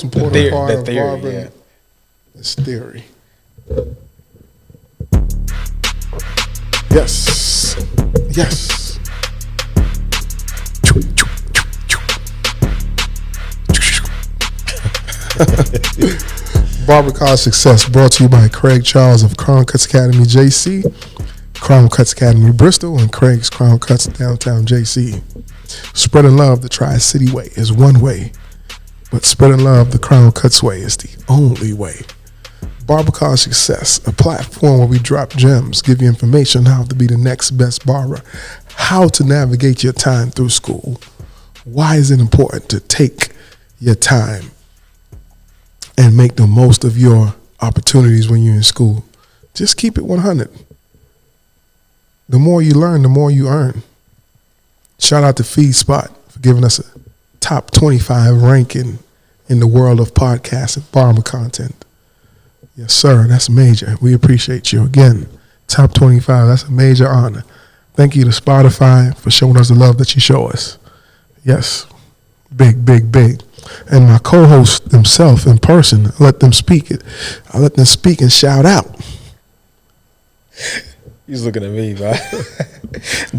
important part the of theory, barbering is theory. Yes. Yes. Barber College Success brought to you by Craig Charles of Crown Cutz Academy, JC, Crown Cutz Academy, Bristol, and Craig's Crown Cutz downtown, JC. Spreading love the Tri-City way is one way, but spreading love the Crown Cutz way is the only way. Barber College Success, a platform where we drop gems, give you information on how to be the next best barber, how to navigate your time through school. Why is it important to take your time and make the most of your opportunities when you're in school? Just keep it 100. The more you learn, the more you earn. Shout out to FeedSpot for giving us a top 25 ranking in the world of podcasts and barber content. Yes, sir, that's major. We appreciate you. Again, top 25, that's a major honor. Thank you to Spotify for showing us the love that you show us. Yes, big, big, big. And my co-host themselves in person, I let them speak and shout out. He's looking at me, bro.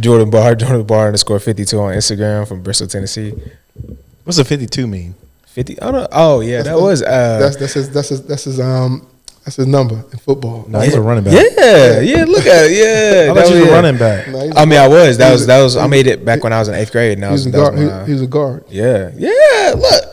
Jordan Barr _52 on Instagram from Bristol, Tennessee. What's a 52 mean? 50? Oh yeah, That's his number in football. No, he's a running back. Yeah, look at it. Yeah, I thought you were a running back. No, I was. That was. I made it back when I was in 8th grade. And he was a guard. Yeah. Look.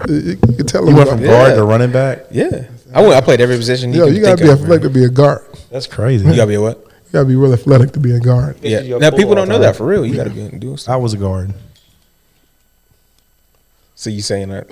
You can tell him. You went from guard to running back? Yeah. I played every position. You gotta be athletic to be a guard. That's crazy. You gotta be a what? You gotta be real athletic to be a guard. Yeah. Now people don't know that for real. You gotta be doing stuff. I was a guard. So you saying that?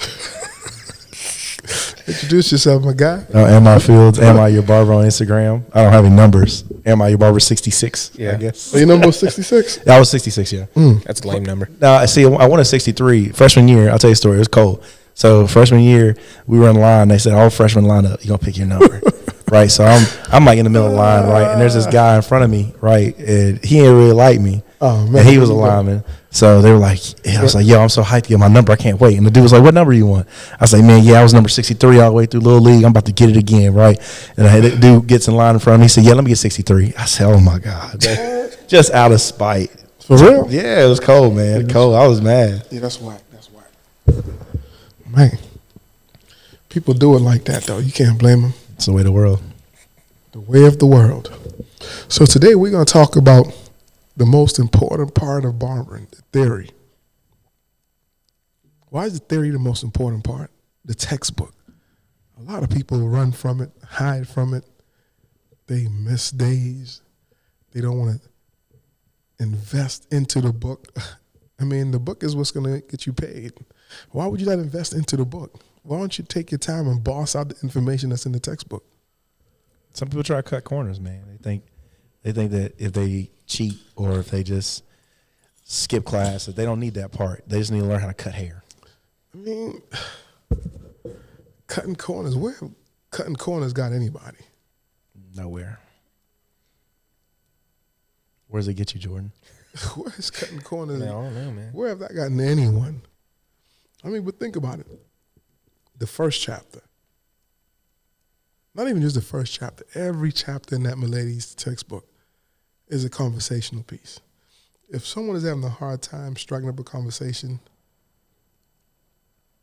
Introduce yourself, my guy. Am I Fields? Am I your barber on Instagram? I don't have any numbers. Am I your barber 66? Yeah. I guess. Oh, your number was 66? I was 66, yeah. That's a lame number. Now, see, I won a 63. Freshman year, I'll tell you a story. It was cold. So freshman year, we were in line. They said, all freshmen line up. You're going to pick your number. Right? So I'm like in the middle of the line, right? And there's this guy in front of me, right? And he didn't really like me. Oh, man. And he was a lineman. So they were like, I was like, yo, I'm so hyped to get my number. I can't wait. And the dude was like, what number you want? I was like, man, I was number 63 all the way through Little League. I'm about to get it again, right? And the dude gets in line in front of me. He said, yeah, let me get 63. I said, oh, my God. Just out of spite. For real? Yeah, it was cold, man. Cold. I was mad. Yeah, that's whack. Man, people do it like that, though. You can't blame them. It's the way of the world. The way of the world. So today we're going to talk about the most important part of barbering, the theory. Why is the theory the most important part? The textbook. A lot of people run from it, hide from it. They miss days. They don't want to invest into the book. I mean, the book is what's going to get you paid. Why would you not invest into the book? Why don't you take your time and boss out the information that's in the textbook? Some people try to cut corners, man. They think that if they cheat or if they just skip class, that they don't need that part. They just need to learn how to cut hair. I mean, cutting corners. Where have cutting corners got anybody? Nowhere. Where does it get you, Jordan? Where is cutting corners? Man, I don't know, man. Where have that gotten anyone? I mean, but think about it. The first chapter. Not even just the first chapter. Every chapter in that Milady's textbook is a conversational piece. If someone is having a hard time striking up a conversation,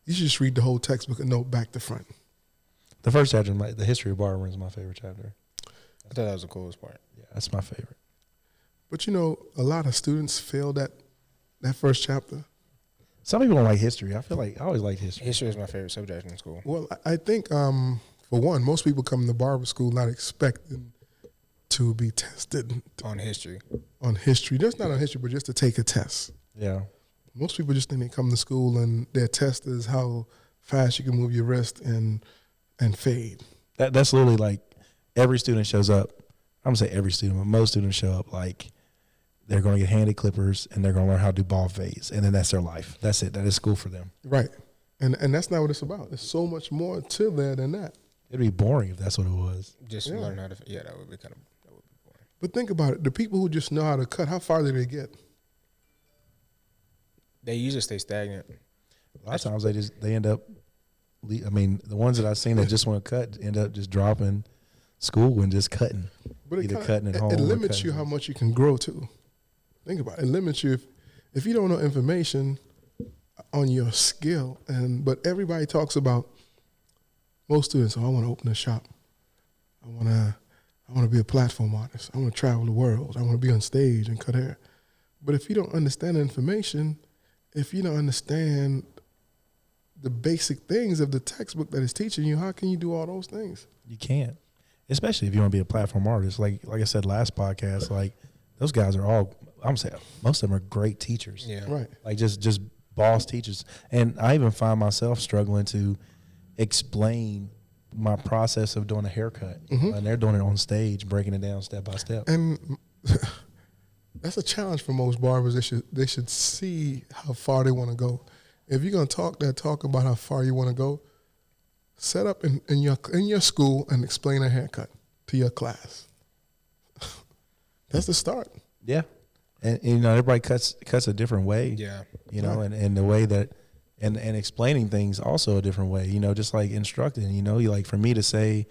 you should just read the whole textbook and note back to front. The first chapter, the history of barbering, is my favorite chapter. I thought that was the coolest part. Yeah, that's my favorite. But you know, a lot of students fail that first chapter. Some people don't like history. I feel like I always liked history. History is my favorite subject in school. Well, I think, for one, most people come to barber school not expecting to be tested On history. on history. Just not on history, but just to take a test. Yeah. Most people just think they come to school and their test is how fast you can move your wrist and fade. That's literally like every student shows up. I'm going to say every student, but most students show up like they're going to get handed clippers and they're going to learn how to do ball fades. And then that's their life. That's it. That is school for them. Right. And that's not what it's about. There's so much more to there than that. It'd be boring if that's what it was. Just learn how to. Yeah, that would be boring. But think about it. The people who just know how to cut, how far do they get? They usually stay stagnant. A lot of times they end up I mean, the ones that I've seen that just want to cut end up just dropping school and just cutting. But either cutting at home. It limits cutting. you how much you can grow too. Think about it. It limits you if you don't know information on your skill. But everybody talks about, most students, I want to open a shop. I want to be a platform artist. I want to travel the world. I want to be on stage and cut hair. But if you don't understand the information, if you don't understand the basic things of the textbook that is teaching you, how can you do all those things? You can't. Especially if you want to be a platform artist. Like I said last podcast, like those guys are all, I'm saying, most of them are great teachers. Yeah. Right. Like just boss teachers. And I even find myself struggling to explain my process of doing a haircut. Mm-hmm. And they're doing it on stage, breaking it down step by step. And that's a challenge for most barbers. They should see how far they want to go. If you're gonna talk about how far you want to go, set up in your school and explain a haircut to your class. That's the start. Yeah. And you know, everybody cuts a different way. Yeah. You know, and the way that and explaining things also a different way, you know, just like instructing, you know, you like for me to say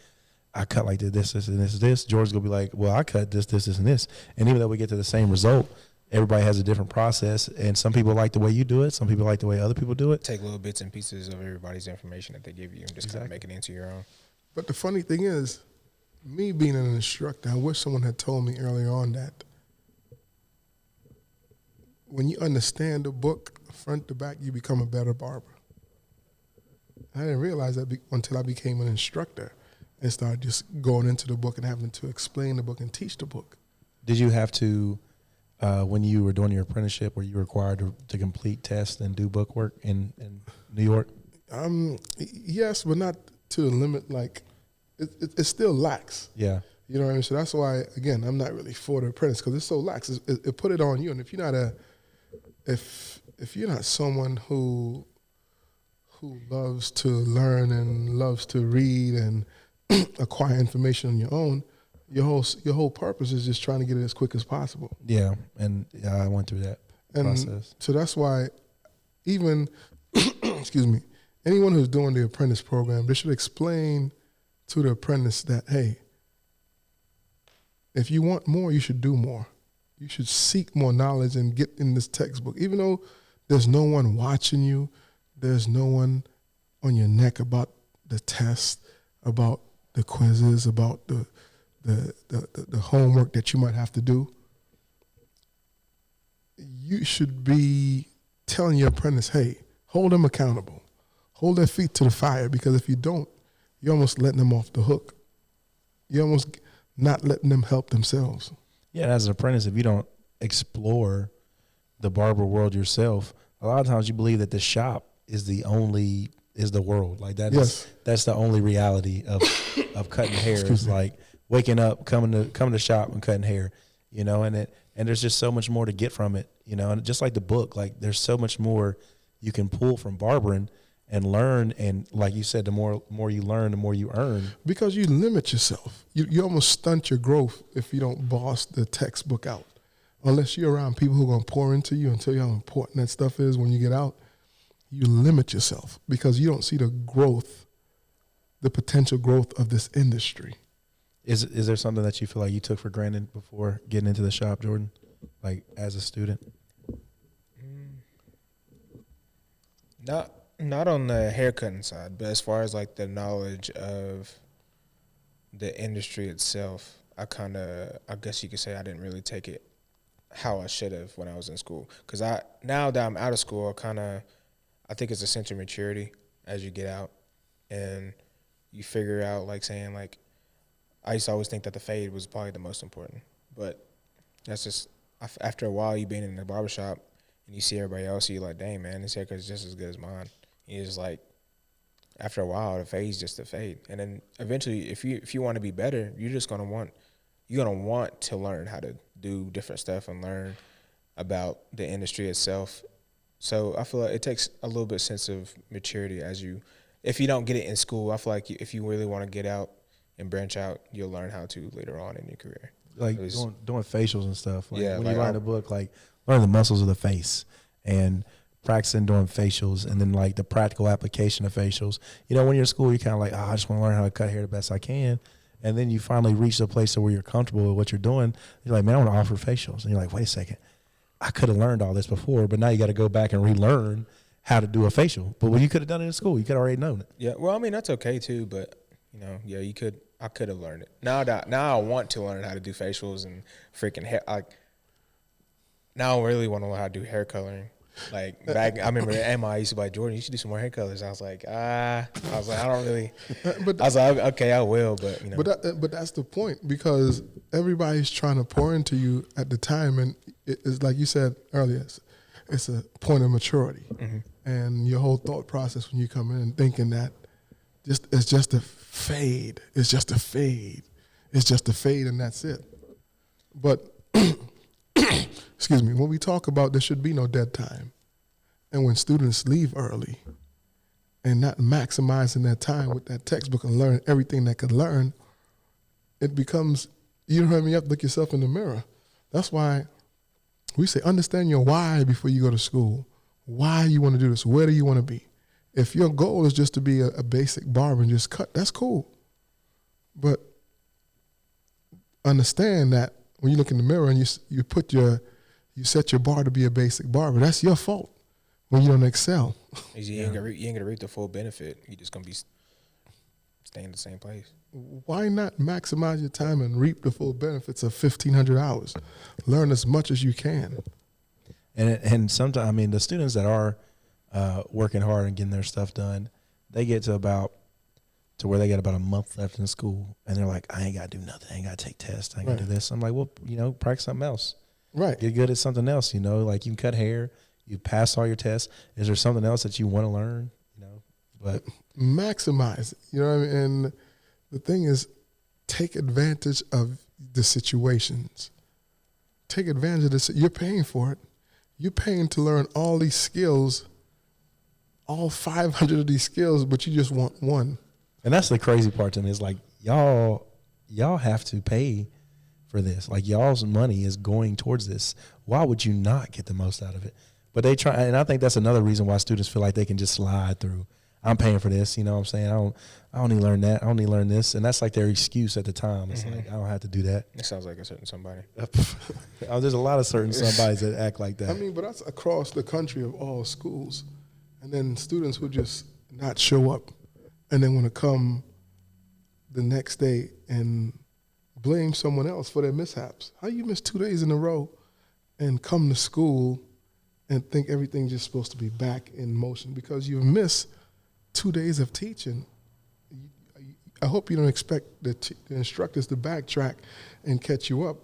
I cut like this, and this, George's gonna be like, well, I cut this, and this. And even though we get to the same result, everybody has a different process, and some people like the way you do it, some people like the way other people do it. Take little bits and pieces of everybody's information that they give you and just kind of make it into your own. But the funny thing is, me being an instructor, I wish someone had told me earlier on that when you understand the book front to back, you become a better barber. I didn't realize that until I became an instructor and started just going into the book and having to explain the book and teach the book. Did you have to, when you were doing your apprenticeship, were you required to complete tests and do book work in New York? Yes, but not to the limit. Like it still lacks. Yeah. You know what I mean? So that's why, again, I'm not really for the apprentice because it's so lax. It put it on you, and if you're not if you're not someone who loves to learn and loves to read and acquire information on your own, your whole purpose is just trying to get it as quick as possible. Yeah, and I went through that process. So that's why even, excuse me, anyone who's doing the apprentice program, they should explain to the apprentice that, hey, if you want more, you should do more. You should seek more knowledge and get in this textbook. Even though there's no one watching you, there's no one on your neck about the test, about the quizzes, about the homework that you might have to do. You should be telling your apprentice, hey, hold them accountable. Hold their feet to the fire, because if you don't, you're almost letting them off the hook. You're almost not letting them help themselves. Yeah, as an apprentice, if you don't explore the barber world yourself, a lot of times you believe that the shop is the world. Like that's the only reality of cutting hair. Is like waking up, coming to shop and cutting hair, you know, and there's just so much more to get from it, you know, and just like the book, like there's so much more you can pull from barbering and learn, and like you said, the more you learn, the more you earn. Because you limit yourself. You almost stunt your growth if you don't boss the textbook out. Unless you're around people who are going to pour into you and tell you how important that stuff is when you get out, you limit yourself because you don't see the growth, the potential growth of this industry. Is there something that you feel like you took for granted before getting into the shop, Jordan, like as a student? Not on the haircutting side, but as far as like the knowledge of the industry itself, I guess you could say I didn't really take it how I should have when I was in school. Because now that I'm out of school, I think it's a sense of maturity as you get out, and you figure out, like saying, like, I used to always think that the fade was probably the most important, but that's just after a while you being in the barbershop and you see everybody else, you're like, dang man, this haircut is just as good as mine. You're just like, after a while, the fade's just a fade, and then eventually, if you want to be better, you're gonna want to learn how to do different stuff and learn about the industry itself. So I feel like it takes a little bit sense of maturity if you don't get it in school. I feel like if you really want to get out and branch out, you'll learn how to later on in your career. Like doing facials and stuff. Like yeah, when like you learn the book, like learn the muscles of the face and practicing doing facials and then like the practical application of facials. You know, when you're in school, you're kind of like, I just want to learn how to cut hair the best I can. And then you finally reach the place where you're comfortable with what you're doing. You're like, man, I want to offer facials. And you're like, wait a second, I could have learned all this before, but now you got to go back and relearn how to do a facial. But when you could have done it in school, you could have already known it. Yeah, well, I mean, that's okay too, but you know, yeah, I could have learned it. Now I want to learn how to do facials and freaking hair. Now I really want to learn how to do hair coloring. Like back, I remember at Ammi, I used to be like, Jordan, you should do some more hair colors. I was like, I don't really. But I was like, okay, I will, but you know. But that's the point, because everybody's trying to pour into you at the time, and it's like you said earlier, it's a point of maturity, and your whole thought process when you come in thinking that it's just a fade, it's just a fade, and that's it. But excuse me, when we talk about there should be no dead time, and when students leave early and not maximizing their time with that textbook and learn everything they could learn, it becomes, you know what I mean, you have to look yourself in the mirror. That's why we say understand your why before you go to school. Why you want to do this? Where do you want to be? If your goal is just to be a basic barber and just cut, that's cool. But understand that when you look in the mirror and you set your bar to be a basic barber, that's your fault when you don't excel. You ain't gonna reap the full benefit. You're just gonna be staying in the same place. Why not maximize your time and reap the full benefits of 1,500 hours? Learn as much as you can. And sometimes, I mean, the students that are working hard and getting their stuff done, they get to where they got about a month left in school, and they're like, I ain't got to do nothing. I ain't got to take tests. I ain't got to do this. I'm like, well, you know, practice something else. Right. Get good at something else, you know, like you can cut hair, you pass all your tests. Is there something else that you want to learn, you know? But maximize it, you know what I mean? And the thing is, take advantage of the situations. Take advantage of this. You're paying for it. You're paying to learn all these skills, all 500 of these skills, but you just want one. And that's the crazy part to me, is like, y'all have to pay for this. Like, y'all's money is going towards this. Why would you not get the most out of it? But they try, and I think that's another reason why students feel like they can just slide through. I'm paying for this, you know what I'm saying? I don't need to learn that. I don't need to learn this. And that's like their excuse at the time. It's like, I don't have to do that. It sounds like a certain somebody. There's a lot of certain somebodies that act like that. I mean, but that's across the country of all schools. And then students who just not show up and then want to come the next day and blame someone else for their mishaps. How you miss 2 days in a row and come to school and think everything's just supposed to be back in motion because you've missed 2 days of teaching? I hope you don't expect the instructors to backtrack and catch you up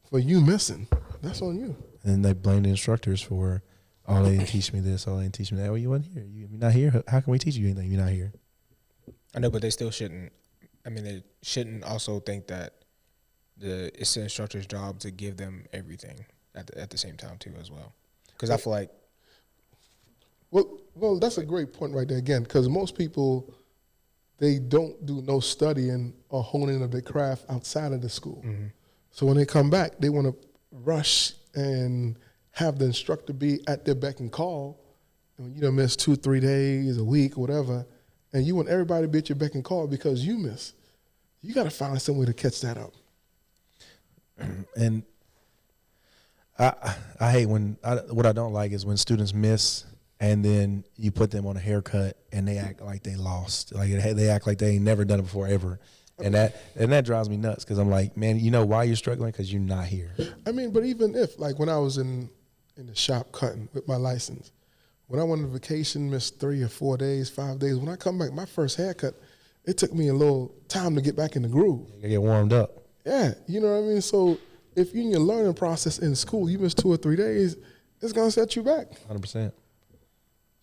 for you missing. That's on you. And they blame the instructors for, oh, they didn't teach me this, oh, they didn't teach me that. Well, you weren't here. You're not here. How can we teach you anything if you're not here? I know, but they still shouldn't. I mean, they shouldn't also think that it's the instructor's job to give them everything at the same time too as well. Because I feel like, well, that's a great point right there again. Because most people, they don't do no studying or honing of their craft outside of the school. Mm-hmm. So when they come back, they want to rush and have the instructor be at their beck and call. And you done miss 2-3 days, a week, whatever, and you want everybody to be at your beck and call because you miss. You got to find some way to catch that up. And I hate what I don't like is when students miss and then you put them on a haircut and they act like they lost. Like they act like they ain't never done it before ever. And that drives me nuts because I'm like, man, you know why you're struggling? Because you're not here. I mean, but even if, like when I was in the shop cutting with my license, when I went on vacation, missed 3 or 4 days, 5 days, when I come back, my first haircut, it took me a little time to get back in the groove. You get warmed up. Yeah, you know what I mean? So if you're in your learning process in school, you miss 2 or 3 days, it's going to set you back. 100%.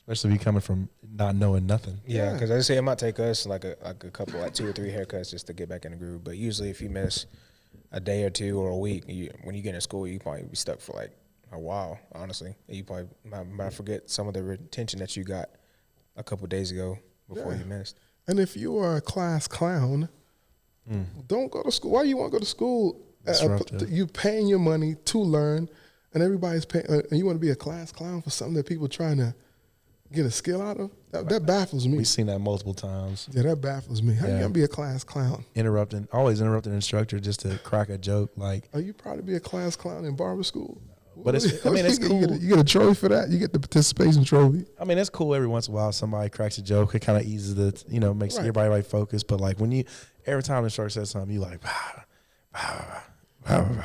Especially if you're coming from not knowing nothing. Yeah, because I say it might take us like a couple, like 2 or 3 haircuts just to get back in the groove. But usually if you miss a day or two or a week, when you get in school, you probably be stuck for like a while, honestly. You probably might forget some of the retention that you got a couple days ago before you missed. And if you are a class clown, don't go to school. Why you want to go to school? You paying your money to learn, and everybody's paying. And you want to be a class clown for something that people trying to get a skill out of? That baffles me. We've seen that multiple times. Yeah, that baffles me. How you gonna be a class clown? Always interrupting an instructor just to crack a joke. Like, Oh, you probably be a class clown in barber school. But it's cool. You get a trophy for that. You get the participation trophy. I mean, it's cool every once in a while. Somebody cracks a joke. It kind of eases makes Right. everybody focused. But like every time the instructor says something, you like, bah, bah, bah, bah, bah.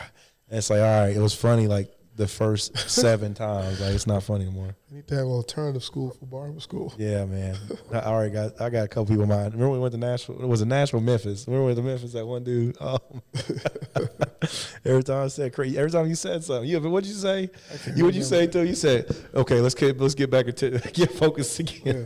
And it's like, all right, it was funny like the first 7 times. Like, it's not funny anymore. You need to have an alternative school for barber school. Yeah, man. I got a couple people in mind. Remember we went to Nashville? It was in Nashville, Memphis. Remember we went to Memphis? That one dude. Every time I said crazy. Every time you said something. Yeah, but what'd you say? What'd you say too? You said, okay, let's get back into get focused again.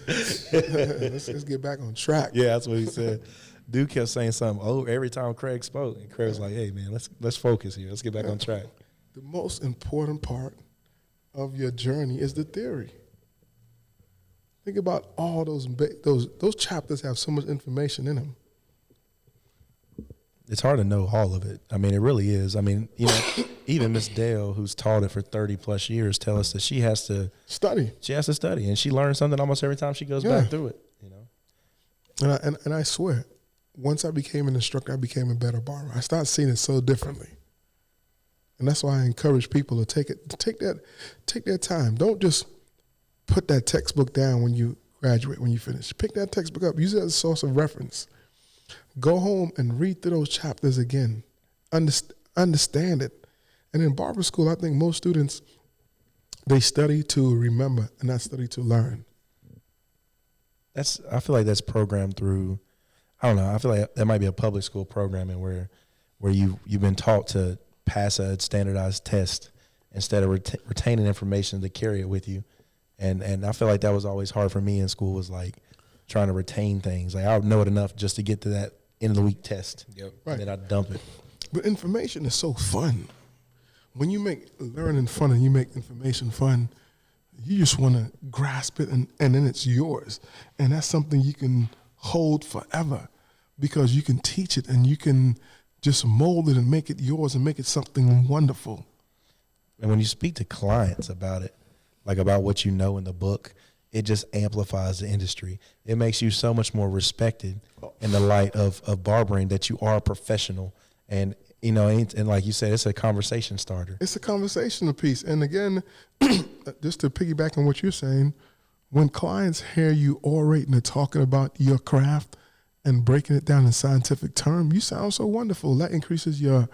Let's get back on track. Yeah, that's what he said. Dude kept saying something every time Craig spoke, and Craig was like, "Hey, man, let's focus here. Let's get back on track." The most important part of your journey is the theory. Think about all those chapters have so much information in them. It's hard to know all of it. I mean, it really is. I mean, even Miss Dale, who's taught it for 30 plus years, tell us that she has to study. She has to study, and she learns something almost every time she goes back through it. And I swear, once I became an instructor, I became a better barber. I started seeing it so differently, and that's why I encourage people to take their time. Don't just put that textbook down when you graduate, when you finish. Pick that textbook up. Use it as a source of reference. Go home and read through those chapters again. Understand it. And in barber school, I think most students, they study to remember and not study to learn. I feel like that's programmed through, I don't know, I feel like that might be a public school programming where you've been taught to pass a standardized test instead of retaining information to carry it with you. And I feel like that was always hard for me in school, was like trying to retain things. Like, I would know it enough just to get to that end of the week test. Yep. Right. And then I'd dump it. But information is so fun. When you make learning fun and you make information fun, you just want to grasp it and then it's yours. And that's something you can hold forever because you can teach it and you can just mold it and make it yours and make it something wonderful. And when you speak to clients about it, like about what you know in the book, it just amplifies the industry. It makes you so much more respected in the light of barbering, that you are a professional. And, and like you said, it's a conversation starter. It's a conversational piece. And again, just to piggyback on what you're saying, when clients hear you orating and talking about your craft and breaking it down in scientific terms, you sound so wonderful. That increases your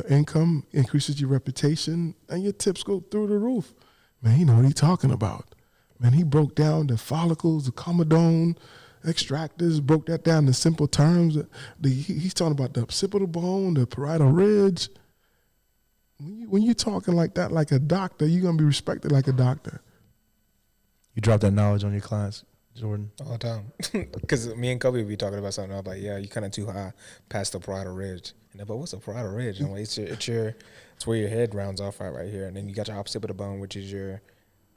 income, increases your reputation, and your tips go through the roof. Man, he know what he's talking about. Man, he broke down the follicles, the comedone, extractors, broke that down in simple terms. He's talking about the occipital bone, the parietal ridge. When you talking like that, like a doctor, you're going to be respected like a doctor. You drop that knowledge on your clients, Jordan? All the time. Because me and Kobe would be talking about something. I'm like, yeah, you're kind of too high past the parietal ridge. And they're like, what's a parietal ridge? And I'm like, it's where your head rounds off right here. And then you got your occipital bone, which is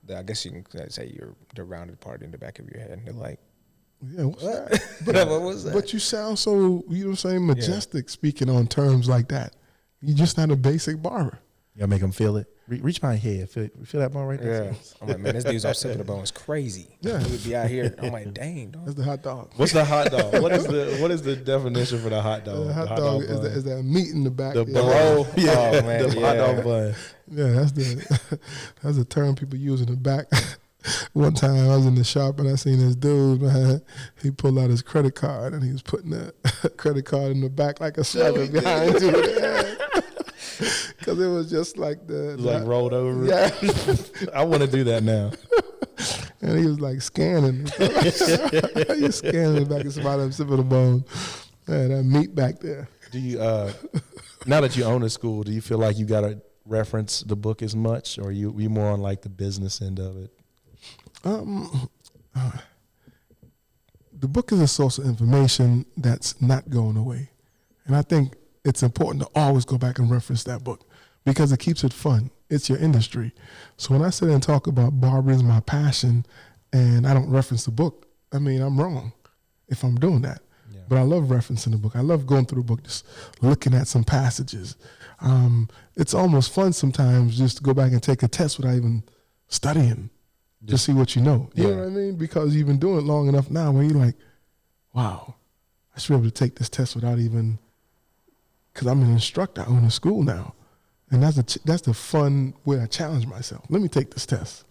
I guess you can say the rounded part in the back of your head. And they're like, yeah, what's what? that? What was that? But you sound so, you know what I'm saying, majestic speaking on terms like that. You're just not a basic barber. You gotta make them feel it. Reach my head. Feel that bone right there? Yeah. I'm like, man, this dude's occipital bone is crazy. Yeah. He would be out here. I'm like, dang, dog. That's the hot dog. What's the hot dog? What is the definition for the hot dog? The hot dog is that meat in the back. The bone. Yeah, Oh, man, the hot dog bun. Yeah, that's the term people use in the back. One time I was in the shop and I seen this dude, man. He pulled out his credit card and he was putting the credit card in the back like a sucker behind you. Because it was just like rolled over. Yeah. I want to do that now. And he was like scanning. He's scanning the back of somebody's occipital bone. Man, that meat back there. Do you now that you own a school, do you feel like you got to reference the book as much, or you more on like the business end of it? The book is a source of information that's not going away. And I think it's important to always go back and reference that book because it keeps it fun. It's your industry. So when I sit and talk about barbering is my passion and I don't reference the book, I mean, I'm wrong if I'm doing that. Yeah. But I love referencing the book. I love going through the book, just looking at some passages. It's almost fun sometimes just to go back and take a test without even studying. to see what you know. You know what I mean? Because you've been doing it long enough now where you're like, wow, I should be able to take this test without even, because I'm an instructor. I own a school now. And that's the fun way I challenge myself. Let me take this test.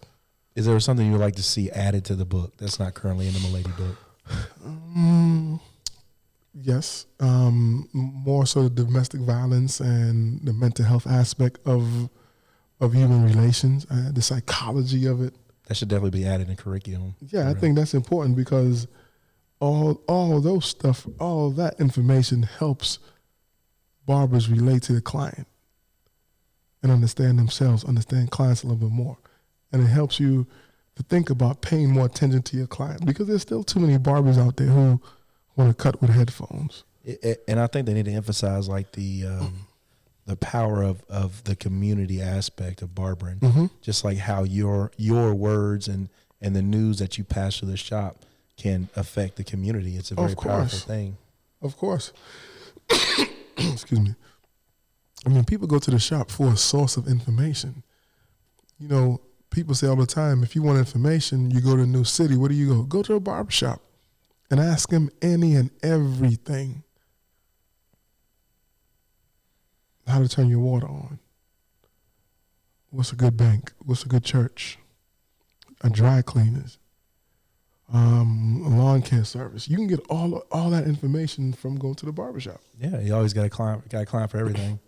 Is there something you would like to see added to the book that's not currently in the Milady book? Yes. More so the domestic violence and the mental health aspect of human relations, the psychology of it. That should definitely be added in curriculum. Yeah, I think that's important because all those stuff, all that information helps barbers relate to the client and understand themselves, understand clients a little bit more. And it helps you to think about paying more attention to your client because there's still too many barbers out there who want to cut with headphones. And I think they need to emphasize like the power of the community aspect of barbering, just like how your words and the news that you pass through the shop can affect the community. It's a very powerful thing. Of course. Excuse me. I mean, people go to the shop for a source of information. You know, people say all the time, if you want information, you go to a new city. Where do you go? Go to a barber shop and ask them any and everything. How to turn your water on. What's a good bank? What's a good church? A dry cleaners. A lawn care service. You can get all that information from going to the barbershop. Yeah, you always got a client for everything.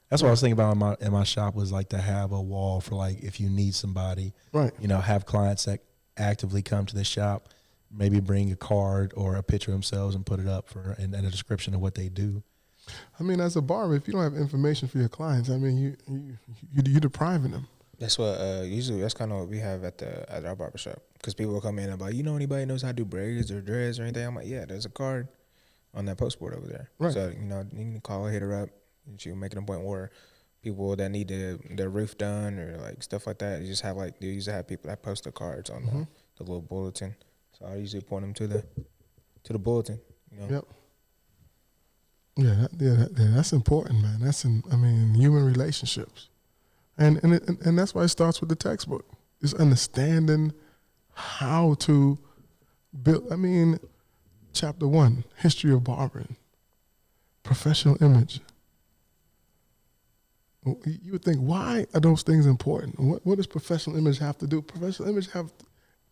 That's what I was thinking about in my shop was like to have a wall for like if you need somebody, right? You know, have clients that actively come to the shop, maybe bring a card or a picture of themselves and put it up and a description of what they do. I mean, as a barber, if you don't have information for your clients, I mean, you're depriving them. That's what usually that's kind of what we have at our barbershop because people will come in and be like, you know, anybody knows how to do braids or dreads or anything? I'm like, yeah, there's a card on that post board over there. Right. So you know, you can call her, hit her up. And she'll make an appointment where people that need their roof done or like stuff like that, you just have like they usually have people that post the cards on the little bulletin. So I usually point them to the bulletin. You know. Yep. Yeah, that's important, man. Human relationships, and that's why it starts with the textbook. Is understanding how to build. I mean, chapter 1, history of barbering, professional image. You would think, why are those things important? What does professional image have to do? Professional image have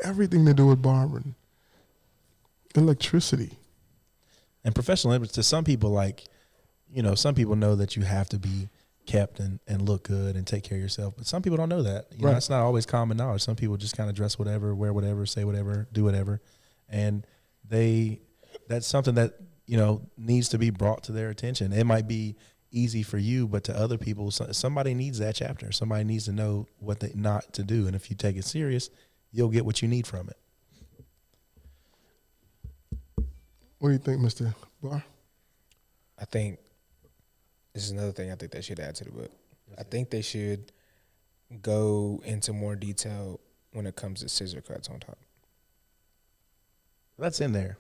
everything to do with barbering. Electricity. And professional image, to some people, like, you know, some people know that you have to be kept and look good and take care of yourself. But some people don't know that. You know, that's not always common knowledge. Some people just kind of dress whatever, wear whatever, say whatever, do whatever. And that's something that, you know, needs to be brought to their attention. It might be easy for you, but to other people, somebody needs that chapter. Somebody needs to know what not to do. And if you take it serious, you'll get what you need from it. What do you think, Mr. Barr? I think this is another thing I think they should add to the book. I think they should go into more detail when it comes to scissor cuts on top. That's in there.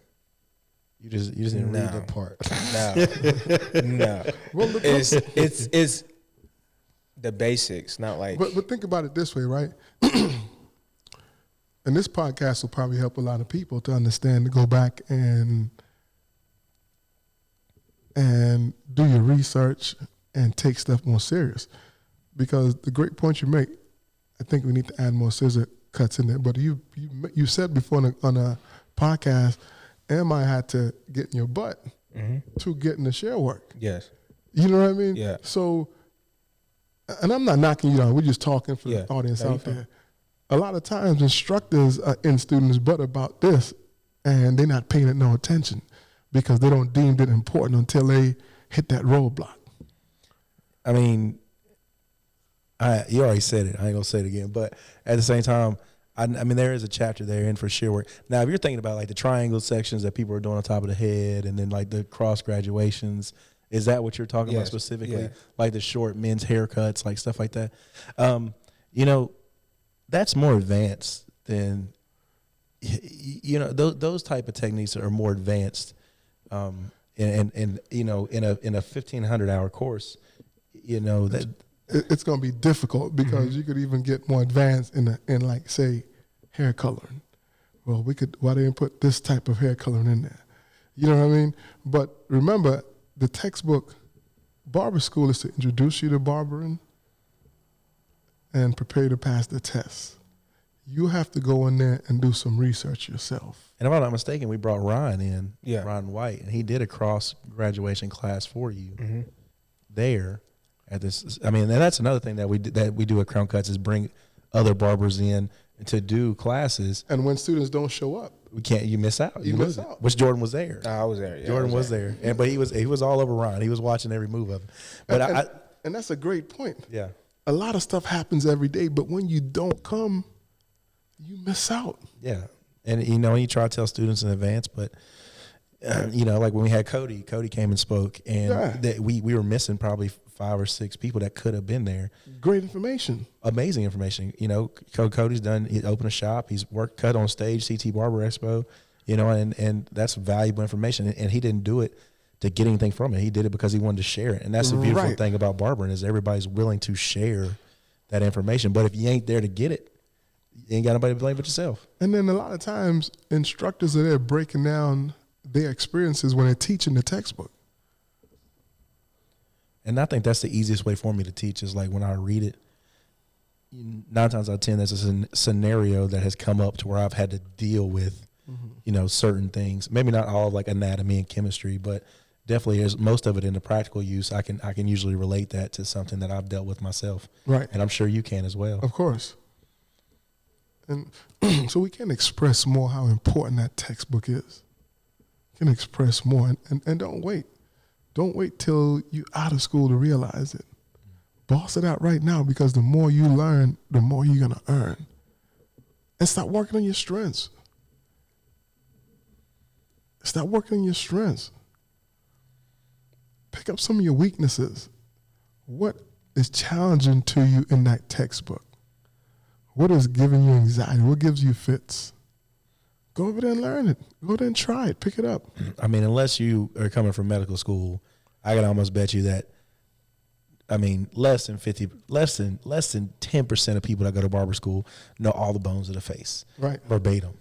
You just didn't read that part. No. Well, it's the basics, not like. But think about it this way, right? And this podcast will probably help a lot of people to understand, to go back and do your research and take stuff more serious. Because the great point you make, I think we need to add more scissor cuts in there. But you said before on a podcast, Ammi had to get in your butt to get in the share work. Yes. You know what I mean? Yeah. So, and I'm not knocking you down. We're just talking for the audience out there. A lot of times instructors are in students' butt about this, and they're not paying it no attention because they don't deem it important until they hit that roadblock. I mean, you already said it. I ain't going to say it again. But at the same time, I mean, there is a chapter there in for shear work. Now, if you're thinking about like the triangle sections that people are doing on top of the head and then like the cross graduations, is that what you're talking about specifically? Yeah. Like the short men's haircuts, like stuff like that? You know, that's more advanced than, you know, those type of techniques are more advanced. And you know, in a 1,500-hour course, you know, that it's going to be difficult because you could even get more advanced in like say hair coloring. Well, why they didn't put this type of hair coloring in there? You know what I mean? But remember, the textbook barber school is to introduce you to barbering and prepare you to pass the test. You have to go in there and do some research yourself. And if I'm not mistaken, we brought Ryan in, Yeah. Ryan White, and he did a cross graduation class for you there at this. I mean, and that's another thing that we do at Crown Cutz is bring other barbers in to do classes. And when students don't show up, You miss out. You miss lose it. out. Which Jordan was there. I was there. Yeah, Jordan was there, but he was all over Ryan. He was watching every move of it. But and that's a great point. yeah. A lot of stuff happens every day, but when you don't come, you miss out. Yeah, and you try to tell students in advance, but like when we had Cody came and spoke, and that we were missing probably 5 or 6 people that could have been there. Great information. Amazing information. Cody's done. He opened a shop. He's cut on stage, CT Barber Expo. And that's valuable information. And he didn't do it to get anything from it. He did it because he wanted to share it. And that's the beautiful thing about barbering is everybody's willing to share that information. But if you ain't there to get it, you ain't got nobody to blame but yourself. And then a lot of times, instructors are there breaking down their experiences when they're teaching the textbook. And I think that's the easiest way for me to teach is like when I read it, 9 times out of 10, there's a scenario that has come up to where I've had to deal with, certain things. Maybe not all of like anatomy and chemistry, but definitely there's most of it in the practical use. I can usually relate that to something that I've dealt with myself. Right. And I'm sure you can as well. Of course. And so we can express more how important that textbook is. Can express more and don't wait. Don't wait till you're out of school to realize it. Boss it out right now because the more you learn, the more you're going to earn. And start working on your strengths. Start working on your strengths. Pick up some of your weaknesses. What is challenging to you in that textbook? What is giving you anxiety? What gives you fits? Go over there and learn it. Go there and try it. Pick it up. I mean, unless you are coming from medical school, I can almost bet you that, less than 10% of people that go to barber school know all the bones of the face. Right. Verbatim.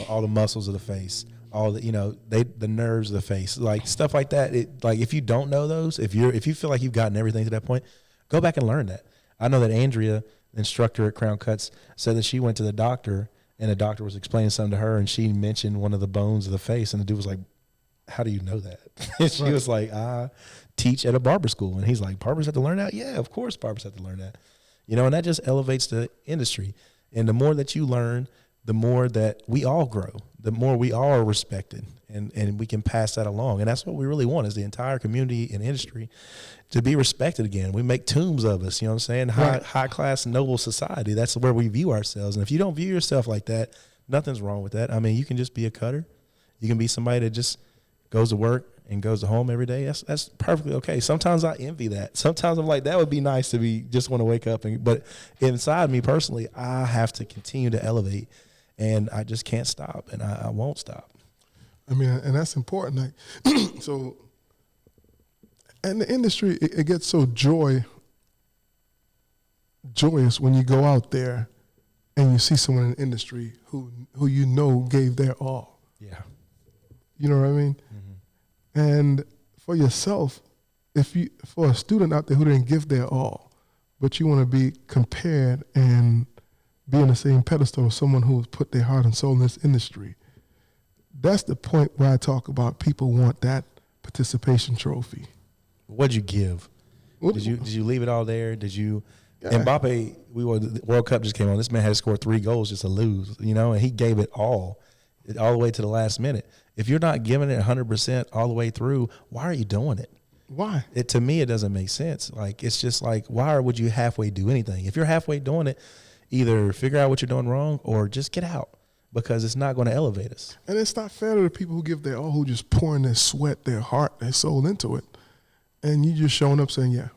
All the muscles of the face, all the, the nerves of the face, like stuff like that. If you don't know those, if you feel like you've gotten everything to that point, go back and learn that. I know that Andrea, the instructor at Crown Cutz, said that she went to the doctor and the doctor was explaining something to her and she mentioned one of the bones of the face and the dude was like, how do you know that? And she was like, I teach at a barber school. And he's like, barbers have to learn that? Yeah, of course barbers have to learn that. And that just elevates the industry. And the more that you learn, the more that we all grow, the more we all are respected, and we can pass that along. And that's what we really want is the entire community and industry to be respected again. We make tombs of us, you know what I'm saying? High class, noble society. That's where we view ourselves. And if you don't view yourself like that, nothing's wrong with that. You can just be a cutter. You can be somebody that just goes to work and goes to home every day. That's perfectly okay. Sometimes I envy that. Sometimes I'm like, that would be nice to be just want to wake up. But inside me personally, I have to continue to elevate. And I just can't stop, and I won't stop. And that's important. Like, and the industry, it gets so joyous when you go out there and you see someone in the industry who gave their all. Yeah. You know what I mean? Mm-hmm. And for yourself, for a student out there who didn't give their all, but you want to be compared and be on the same pedestal as someone who has put their heart and soul in this industry. That's the point where I talk about people want that participation trophy. What'd you give? Did you leave it all there? Did you? Yeah. Mbappe, the World Cup just came on. This man had to score 3 goals just to lose, and he gave it all the way to the last minute. If you're not giving it 100% all the way through, why are you doing it? Why? To me, it doesn't make sense. Like, it's just like, why would you halfway do anything? If you're halfway doing it, either figure out what you're doing wrong or just get out because it's not going to elevate us. And it's not fair to the people who give their all, who just pouring their sweat, their heart, their soul into it. And you just showing up saying, yeah,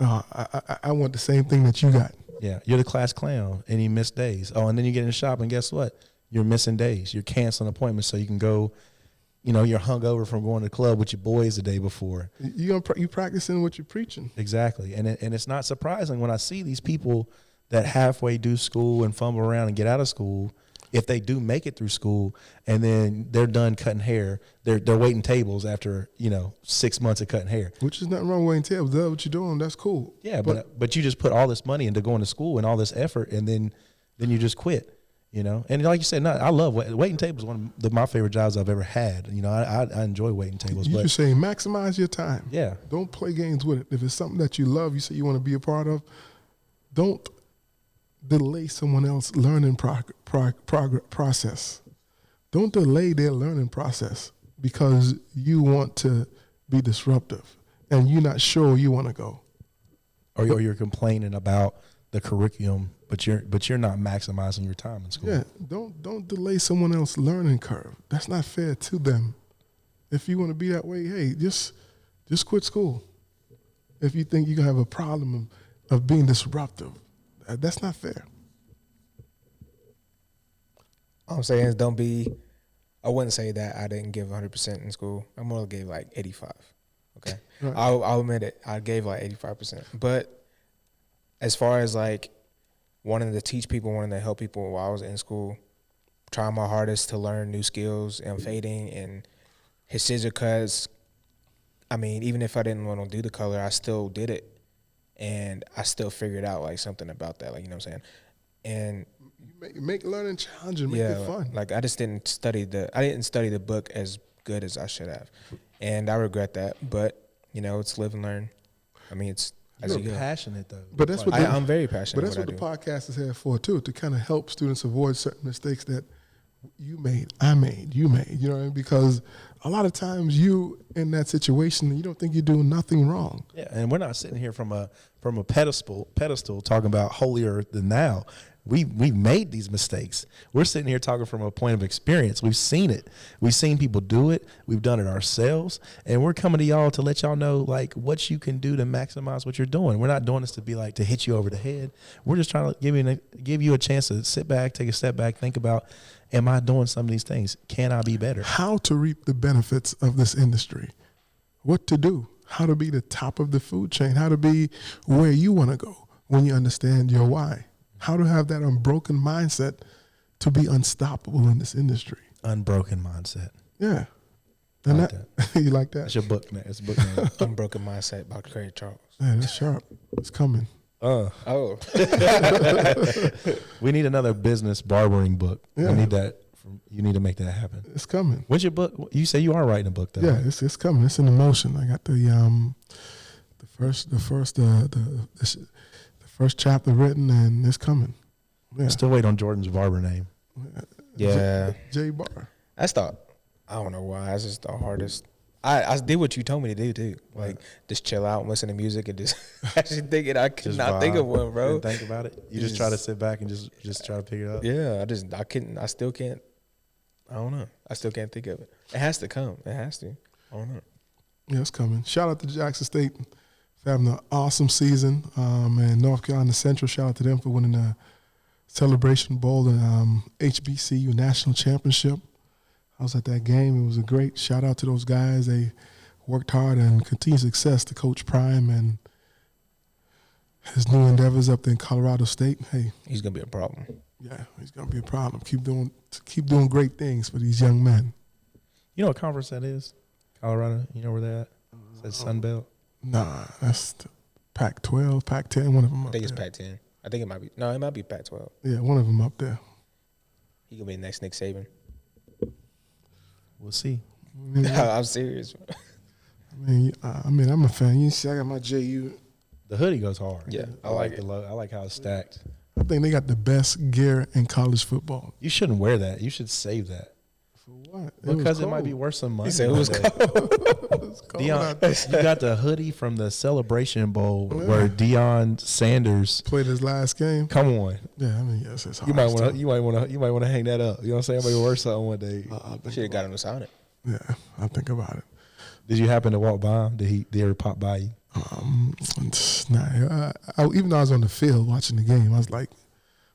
I want the same thing that you got. Yeah, you're the class clown and you miss days. Oh, and then you get in the shop and guess what? You're missing days. You're canceling appointments so you can go, you're hungover from going to the club with your boys the day before. You practicing what you're preaching. Exactly. And it's not surprising when I see these people that halfway do school and fumble around and get out of school, if they do make it through school and then they're done cutting hair, they're waiting tables after 6 months of cutting hair. Which is nothing wrong with waiting tables. That's what you're doing. That's cool. Yeah, but you just put all this money into going to school and all this effort, and then you just quit. And like you said, I love waiting tables. Is one of my favorite jobs I've ever had. I enjoy waiting tables. You're just saying maximize your time. Yeah. Don't play games with it. If it's something that you love, you say you want to be a part of, don't delay someone else's learning process. Don't delay their learning process because you want to be disruptive and you're not sure you want to go. Or you're complaining about the curriculum, but you're not maximizing your time in school. Yeah, don't delay someone else's learning curve. That's not fair to them. If you want to be that way, hey, just quit school. If you think you're gonna have a problem of being disruptive, that's not fair. All I'm saying is don't be. I wouldn't say that I didn't give 100% in school. I more gave like 85. Okay, Right. I'll admit it. I gave like 85%. But as far as like wanting to teach people, wanting to help people while I was in school, trying my hardest to learn new skills and fading and his scissor cuts. I mean, even if I didn't want to do the color, I still did it, and I still figured out like something about that. Like, you know what I'm saying? And You make learning challenging, make it fun. like I didn't study the book as good as I should have, and I regret that. But it's live and learn. I mean, it's as you go. Passionate though. But that's what I'm very passionate. But that's what the podcast is here for too, to kind of help students avoid certain mistakes that you made, I made, you made. You know what I mean? Because a lot of times you in that situation, you don't think you're doing nothing wrong. Yeah, and we're not sitting here from a pedestal talking about holier than thou. We've made these mistakes. We're sitting here talking from a point of experience. We've seen it. We've seen people do it. We've done it ourselves, and we're coming to y'all to let y'all know like what you can do to maximize what you're doing. We're not doing this to be like to hit you over the head. We're just trying to give you a chance to sit back, take a step back, think about, am I doing some of these things? Can I be better? How to reap the benefits of this industry, what to do, how to be the top of the food chain, how to be where you want to go when you understand your why, how to have that unbroken mindset to be unstoppable in this industry. Unbroken mindset. Yeah. And Like that. You like that? That's your book name. It's a book name. Unbroken Mindset by Craig Charles. Yeah, that's sharp. It's coming. Oh, We need another business barbering book. Yeah. We need that. You need to make that happen. It's coming. What's your book? You say you are writing a book, though. Yeah, it's coming. It's in motion. I got the first chapter written, and it's coming. Yeah. Still wait on Jordan's barber name. yeah. J Bar. I don't know why. That's just the hardest. I did what you told me to do too. Like just chill out and listen to music and just actually thinking I could not think of one, bro. Didn't think about it. You just try to sit back and just try to pick it up. Yeah, I still can't. I don't know. I still can't think of it. It has to come. It has to. I don't know. Yeah, it's coming. Shout out to Jackson State for having an awesome season. And North Carolina Central, shout out to them for winning the Celebration Bowl and HBCU National Championship. I was at that game. It was a great shout out to those guys. They worked hard, and continued success to Coach Prime and his new endeavors up there in Colorado State. Hey, He's gonna be a problem. yeah, he's gonna be a problem. Keep doing great things for these young men. You know what conference that is? Colorado. You know where they're at? Is that Sun Belt? Nah, that's the Pac-12, Pac-10, one of them I up think it's there. Pac-10. I think it might be. No, it might be Pac-12. Yeah, one of them up there. He gonna be the next Nick Saban. We'll see. I'm serious. I mean, I'm a fan. You see, I got my JU. The hoodie goes hard. Yeah, I like the logo. I like how it's stacked. I think they got the best gear in college football. You shouldn't wear that. You should save that. For what? Because it might be worth some money. He said it was one day. It's cold out there. Deion, you got the hoodie from the Celebration Bowl where Deion Sanders Played his last game. Come on. Yeah, I mean, yes, it's hard. You might want to hang that up. You know what I'm saying? Maybe wear something one day. Should have got him to sign it. Yeah, I think about it. Did you happen to walk by him? Did he ever pop by you? Even though I was on the field watching the game, I was like,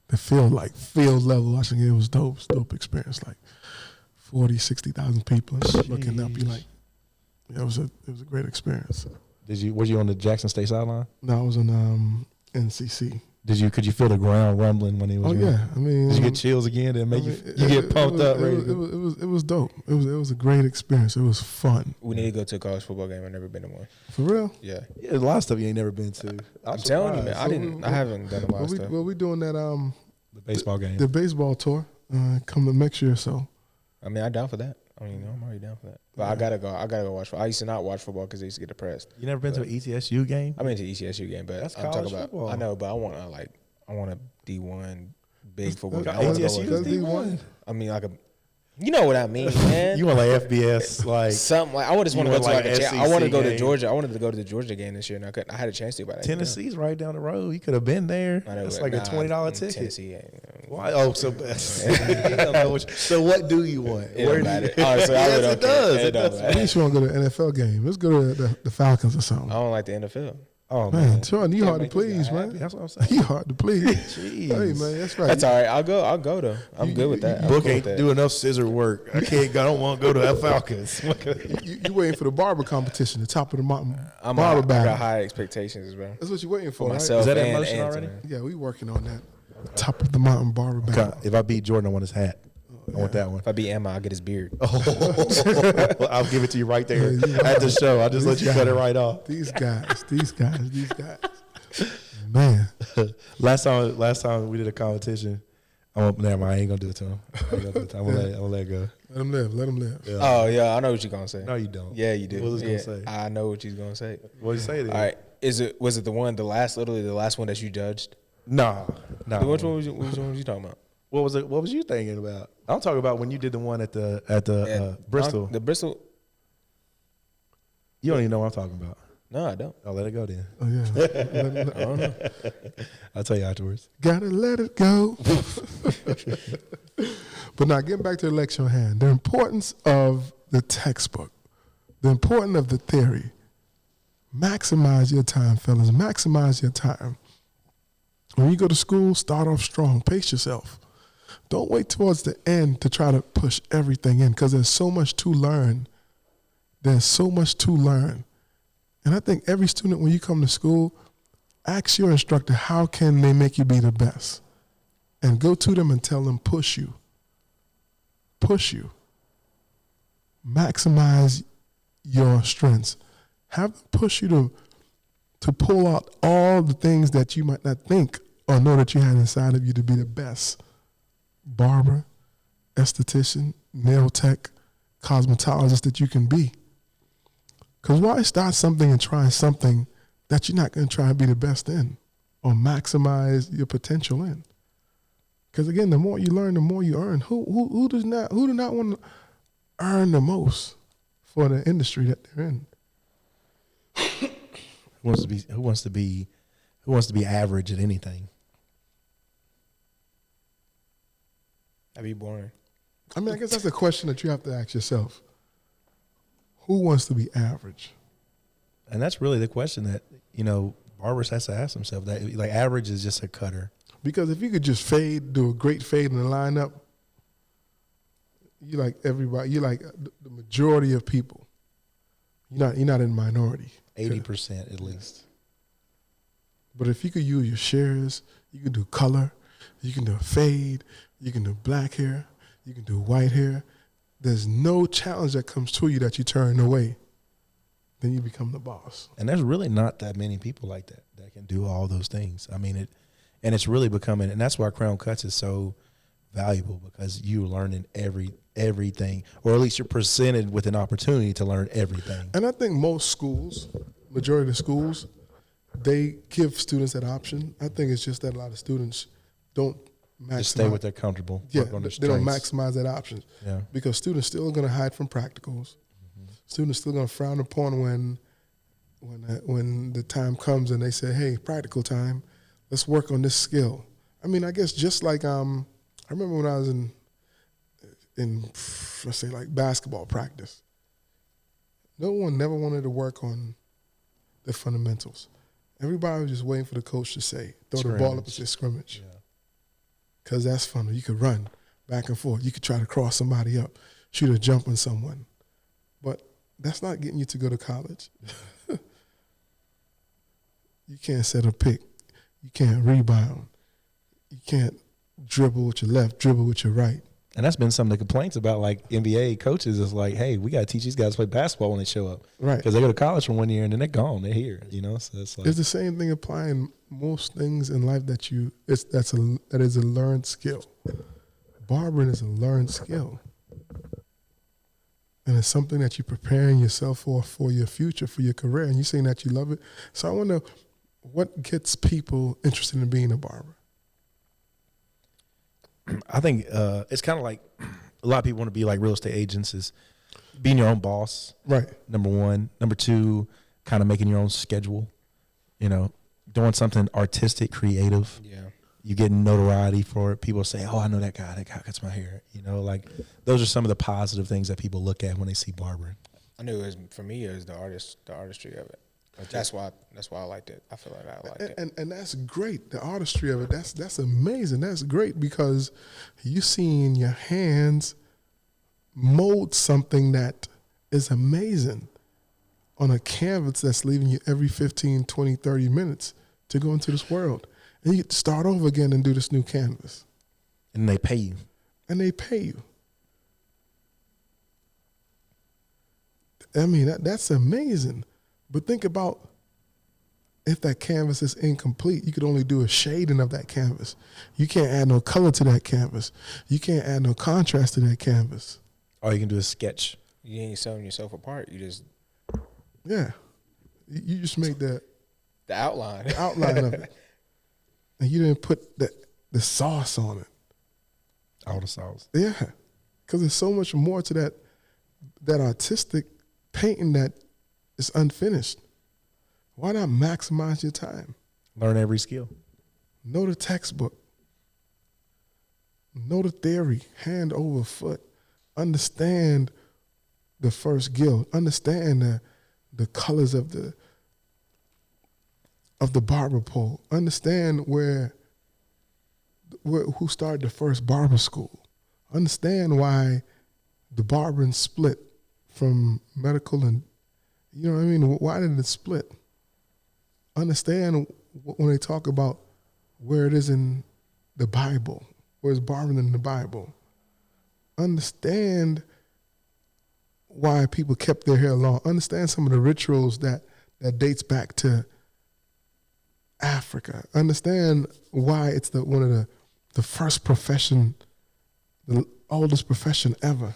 the field level watching it was dope. It's a dope experience. Like 40, 60,000 people and shit looking up. You like, yeah, it was a great experience. Was you on the Jackson State sideline? No, I was on NCC. Could you feel the ground rumbling when he was? Oh yeah, I mean, did you get chills again? Did it make you get pumped up? It was dope. It was a great experience. It was fun. We need to go to a college football game. I've never been to one. For real? Yeah. Yeah, a lot of stuff you ain't never been to. I'm telling you, man. I haven't done a lot of stuff. Well, we doing that the baseball game, the baseball tour. Coming next year or so. I mean, I'm down for that. I mean, I'm already down for that. But I gotta go watch football. I used to not watch football because I used to get depressed. You never been to an ETSU game? I've been to ETSU game, but that's I'm talking about. football. I know, but I want a D1 big football game. ETSU is D1. I mean, like a. You know what I mean, man. You want like FBS, like something like I just want to go to like a I wanted to go to game. Georgia. I wanted to go to the Georgia game this year, and I couldn't. I had a chance to, but Tennessee's right down the road. You could have been there. I know, it's like a $20 ticket. Tennessee, why? Oh, so so what do you want? It don't matter. So yes, it does. It does. At least you want to go to an NFL game. Let's go to the Falcons or something. I don't like the NFL. Oh man, Jordan, you hard to please, man. That's what I'm saying. You hard to please. Jeez. Hey man, that's right. That's all right. I'll go though. I'm good with that. Book ain't do enough scissor work. I don't want to go to that Falcons. you waiting for the barber competition, the top of the mountain barber I battle. got high expectations, bro. That's what you're waiting for, For right? myself. Is that in and motion Anthony. already? Yeah, we working on that. Top of the mountain barber battle. If I beat Jordan, I want his hat. I want that one. If I beat Ammi, I'll get his beard. Well, I'll give it to you right there at the show. I'll just let you cut it right off. These guys. Man. Last time we did a competition. Never mind, I ain't gonna do it to him. I'm gonna let it go. Let him live. Yeah. Oh yeah, I know what you're gonna say. No, you don't. Yeah, you do. What was he gonna say? I know what you're gonna say. What did you say then? All right. Was it the last one that you judged? No. Which one was you talking about? What was it? What was you thinking about? I'm talking about when you did the one at the Bristol. The Bristol. You don't even know what I'm talking about. No, I don't. I'll let it go then. Oh yeah. I don't know. I'll tell you afterwards. Gotta let it go. But now getting back to the lecture at hand, the importance of the textbook, the importance of the theory. Maximize your time, fellas. Maximize your time. When you go to school, start off strong. Pace yourself. Don't wait towards the end to try to push everything in because there's so much to learn. And I think every student, when you come to school, ask your instructor, how can they make you be the best? And go to them and tell them, push you. Push you. Maximize your strengths. Have them push you to pull out all the things that you might not think or know that you had inside of you to be the best barber, esthetician, nail tech, cosmetologist that you can be. Because why start something and try something that you're not going to try and be the best in or maximize your potential in? Because again, the more you learn, the more you earn. Who do not want to earn the most for the industry that they're in? Who wants to be average at anything? That'd be boring. I mean, I guess that's a question that you have to ask yourself. Who wants to be average? And that's really the question that, barbers has to ask themselves. That like average is just a cutter. Because if you could just do a great fade in the lineup, you like everybody. You like the majority of people. You're not in the minority. 80% at least. But if you could use your shares, you can do color, you can do a fade, you can do black hair, you can do white hair. There's no challenge that comes to you that you turn away. Then you become the boss. And there's really not that many people like that can do all those things. I mean, it's really becoming, and that's why Crown Cutz is so valuable, because you're learning everything, or at least you're presented with an opportunity to learn everything. And I think most schools, majority of the schools, they give students that option. I think it's just that a lot of students don't maximize. Just stay with their comfortable. Yeah, they don't maximize that option. Yeah. Because students still going to hide from practicals. Mm-hmm. Students still going to frown upon when the time comes and they say, hey, practical time, let's work on this skill. I mean, I guess just like I remember when I was in let's say like basketball practice, no one never wanted to work on the fundamentals. Everybody was just waiting for the coach to say, throw the ball up and say scrimmage. Because that's fun. You could run back and forth. You could try to cross somebody up, shoot a jump on someone. But that's not getting you to go to college. You can't set a pick. You can't rebound. You can't dribble with your left, dribble with your right. And that's been some of the complaints about like NBA coaches is like, hey, we got to teach these guys to play basketball when they show up. Right. Because they go to college for 1 year and then they're gone. They're here, So it's like. It's the same thing applying most things in life that is a learned skill. Barbering is a learned skill. And it's something that you're preparing yourself for your future, for your career. And you're saying that you love it. So I wonder what gets people interested in being a barber. I think it's kind of like a lot of people want to be like real estate agents is being your own boss. Right. Number one. Number two, kind of making your own schedule, doing something artistic, creative. Yeah. You get notoriety for it. People say, oh, I know that guy cuts my hair. Like those are some of the positive things that people look at when they see barbering. I knew for me, it was the artistry of it. That's why I liked it. I feel like I liked it. And that's great. The artistry of it, that's amazing. That's great because you see in your hands mold something that is amazing on a canvas that's leaving you every 15, 20, 30 minutes to go into this world. And you get to start over again and do this new canvas. And they pay you. I mean, that's amazing. But think about if that canvas is incomplete, you could only do a shading of that canvas. You can't add no color to that canvas. You can't add no contrast to that canvas. All you can do is sketch. You ain't selling yourself apart. You just you just make the outline of it, and you didn't put the sauce on it. All the sauce. Yeah, because there's so much more to that artistic painting that is unfinished. Why not maximize your time? Learn every skill. Know the textbook. Know the theory, hand over foot. Understand the first gill. Understand the colors of the barber pole. Understand who started the first barber school. Understand why the barbering split from medical and, why did it split? Understand when they talk about where it is in the Bible, where it's barbering in the Bible. Understand why people kept their hair long. Understand some of the rituals that dates back to Africa. Understand why it's one of the first profession, the oldest profession ever.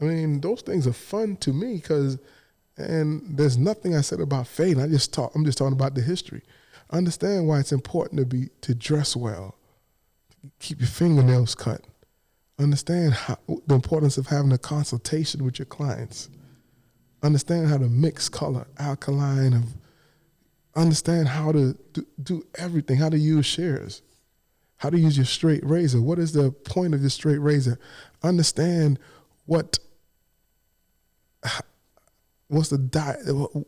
I mean, those things are fun to me and there's nothing I said about fade. I'm just talking about the history. Understand why it's important to dress well, keep your fingernails cut. Understand the importance of having a consultation with your clients. Understand how to mix color, alkaline. Understand how to do everything. How to use shears. How to use your straight razor. What is the point of your straight razor? Understand what's the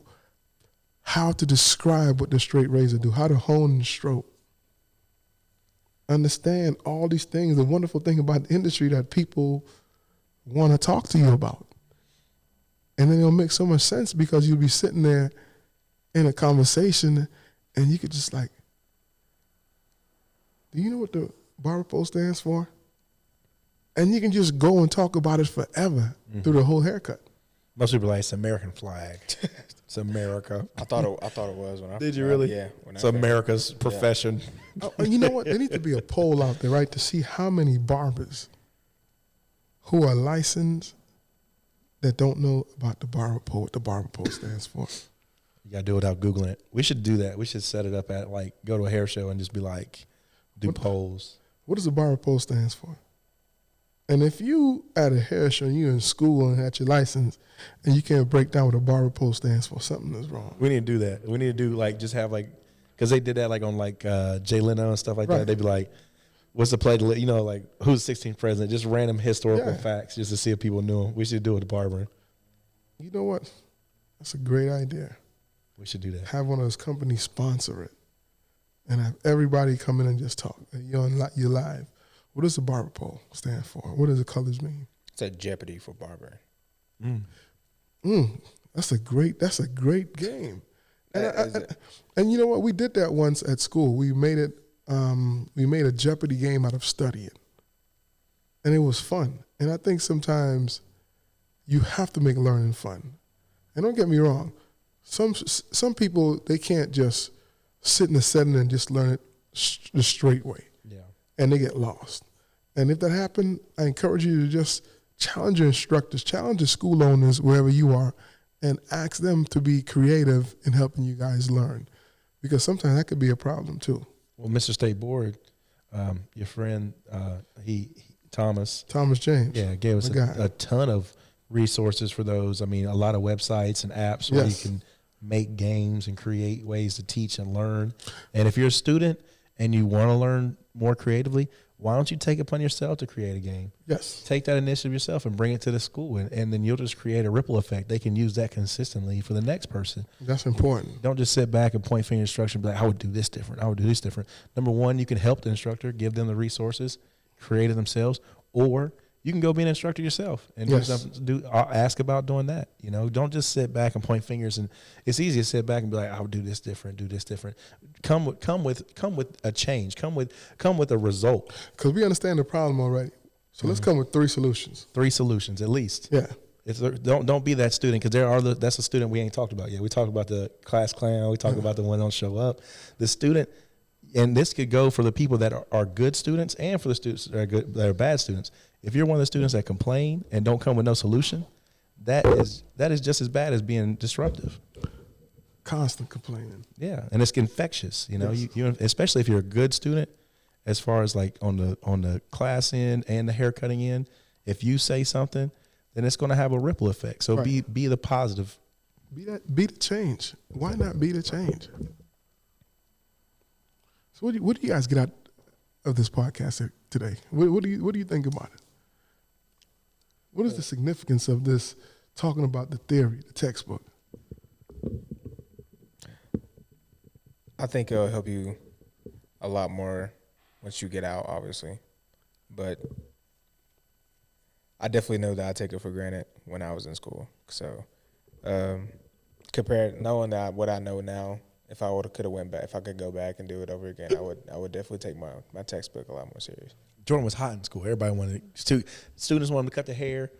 how to describe what the straight razor do, how to hone and stroke. Understand all these things, the wonderful thing about the industry that people want to talk to you about. And then it'll make so much sense because you'll be sitting there in a conversation and you could just do you know what the barber pole stands for? And you can just go and talk about it forever through the whole haircut. Most people are like, it's an American flag. It's America. I thought it was when I did you really? Yeah. It's America's profession. Oh, you know what? There needs to be a poll out there, right, to see how many barbers who are licensed that don't know about the barber pole, what the barber pole stands for. You gotta do it without Googling it. We should do that. We should set it up at go to a hair show and just be do polls. What does the barber pole stands for? And if you at a hair show and you're in school and had your license and you can't break down what a barber pole stands for, something is wrong. We need to do that. We need to do just have because they did that on Jay Leno and stuff like that. They'd be what's the pledge? Who's the 16th president? Just random historical facts just to see if people knew them. We should do it with barbering. You know what? That's a great idea. We should do that. Have one of those companies sponsor it and have everybody come in and just talk. You're live. What does the barber pole stand for? What does the colors mean? It's a Jeopardy for barbering. That's a great game. And you know what? We did that once at school. We made it. We made a Jeopardy game out of studying, and it was fun. And I think sometimes you have to make learning fun. And don't get me wrong, some people, they can't just sit in a setting and just learn it the straight way. Yeah. And they get lost. And if that happens, I encourage you to just challenge your instructors, challenge the school owners wherever you are, and ask them to be creative in helping you guys learn. Because sometimes that could be a problem too. Well, Mr. State Board, your friend, Thomas James. Yeah, gave us a ton of resources for those. I mean, a lot of websites and apps where you can make games and create ways to teach and learn. And if you're a student and you want to learn more creatively, why don't you take it upon yourself to create a game? Yes. Take that initiative yourself and bring it to the school, and then you'll just create a ripple effect. They can use that consistently for the next person. That's important. Don't just sit back and point finger instruction, be like, I would do this different. I would do this different. Number one, you can help the instructor, give them the resources, create it themselves, or you can go be an instructor yourself and do something. Ask about doing that. You know, don't just sit back and point fingers. And it's easy to sit back and be like, I would do this different, do this different. Come with a change. Come with a result. Because we understand the problem already. So let's come with 3 solutions. 3 solutions at least. Yeah. Don't be that student, because that's a student we ain't talked about yet. We talked about the class clown. We talked about the one that don't show up. The student. And this could go for the people that are good students and for the students that are bad students. If you're one of the students that complain and don't come with no solution, that is just as bad as being disruptive. Constant complaining. Yeah, and it's infectious. You know, you especially if you're a good student, as far as like on the class end and the haircutting end. If you say something, then it's going to have a ripple effect. So be the positive. Be the change. Why not be the change? So what do you guys get out of this podcast today? What do you think about it? What is the significance of this, talking about the theory, the textbook? I think it'll help you a lot more once you get out, obviously. But I definitely know that I take it for granted when I was in school. So knowing that what I know now, if I could have went back, if I could go back and do it over again, I would definitely take my textbook a lot more serious. Jordan was hot in school. Everybody wanted students wanted to cut their hair.